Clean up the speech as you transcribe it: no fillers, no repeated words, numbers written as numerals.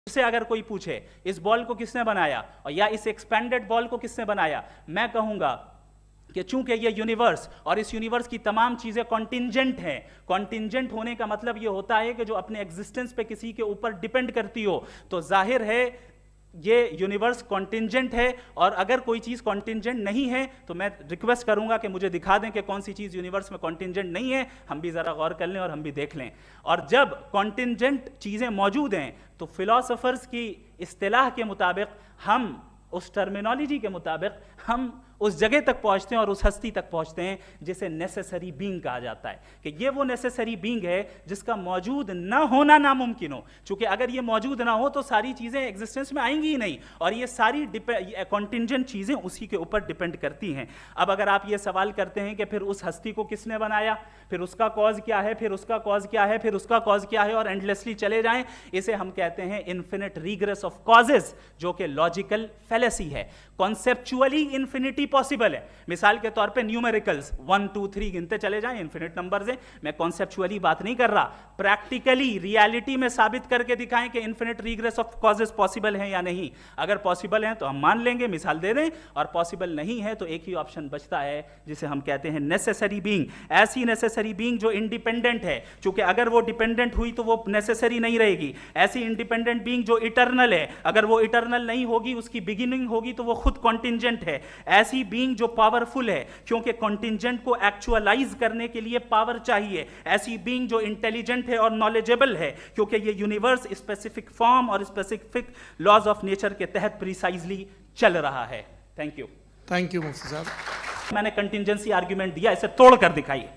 से अगर कोई पूछे इस बॉल को किसने बनाया और या इस एक्सपेंडेड बॉल को किसने बनाया, मैं कहूंगा कि चूंकि ये यूनिवर्स और इस यूनिवर्स की तमाम चीजें कॉन्टिंजेंट हैं, कॉन्टिंजेंट होने का मतलब ये होता है कि जो अपने एग्जिस्टेंस पे किसी के ऊपर डिपेंड करती हो, तो जाहिर है ये यूनिवर्स कॉन्टिंजेंट है। और अगर कोई चीज कॉन्टिंजेंट नहीं है तो मैं रिक्वेस्ट करूंगा कि मुझे दिखा दें कि कौन सी चीज यूनिवर्स में कॉन्टिंजेंट नहीं है, हम भी जरा गौर कर लें और हम भी देख लें। और जब कॉन्टिंजेंट चीजें मौजूद हैं तो फिलोसोफर्स की इस्तिलाह के मुताबिक, हम उस टर्मिनोलॉजी के मुताबिक हम उस जगह तक पहुंचते हैं और उस हस्ती तक पहुंचते हैं जिसे नेसेसरी बीइंग कहा जाता है, कि ये वो नेसेसरी बीइंग है जिसका मौजूद ना होना नामुमकिन हो। क्योंकि अगर ये मौजूद ना हो तो सारी चीजें एग्जिस्टेंस में आएंगी ही नहीं, और ये सारी कॉन्टिंजेंट चीजें उसी के ऊपर डिपेंड करती हैं। अब अगर आप ये सवाल करते हैं कि फिर उस हस्ती को किसने बनाया, फिर उसका कॉज क्या है, फिर उसका कॉज क्या है, फिर उसका कॉज क्या है, और एंडलेसली चले जाएं, इसे हम कहते हैं इन्फिनिट रिग्रेस ऑफ कॉजेज, जो कि लॉजिकल फैलेसी है। कॉन्सेप्चुअली इंफिनिटी पॉसिबल है। मिसाल के तौर पे न्यूमेरिकल्स 1 2 3 गिनते चले जाएं, इन्फिनिट नंबर्स हैं। मैं कॉन्सेप्चुअली बात नहीं कर रहा, प्रैक्टिकली रियलिटी में साबित करके दिखाएं कि infinite regress of causes possible हैं या नहीं। अगर पॉसिबल हैं तो हम मान लेंगे, मिसाल दे दें, और पॉसिबल नहीं है तो एक ही ऑप्शन बचता है जिसे हम कहते हैं नेसेसरी बीइंग। ऐसी नेसेसरी बीइंग जो इंडिपेंडेंट है, क्योंकि अगर वो डिपेंडेंट हुई तो वो नेसेसरी नहीं रहेगी। ऐसी इंडिपेंडेंट बीइंग जो इटर्नल है, अगर वो इटर्नल नहीं होगी, उसकी बिगिनिंग होगी तो वो खुद कॉन्टिंजेंट है। ऐसी बीइंग जो पावरफुल है, क्योंकि कॉन्टिंजेंट को एक्चुअलाइज करने के लिए पावर चाहिए। ऐसी बीइंग जो इंटेलिजेंट है और नॉलेजेबल है, क्योंकि ये यूनिवर्स स्पेसिफिक फॉर्म और स्पेसिफिक लॉज ऑफ नेचर के तहत प्रिसाइजली चल रहा है। Thank you. थैंक यू मुफ्ती साहब। मैंने कंटिंजेंसी आर्ग्यूमेंट दिया, इसे तोड़ कर दिखाइए।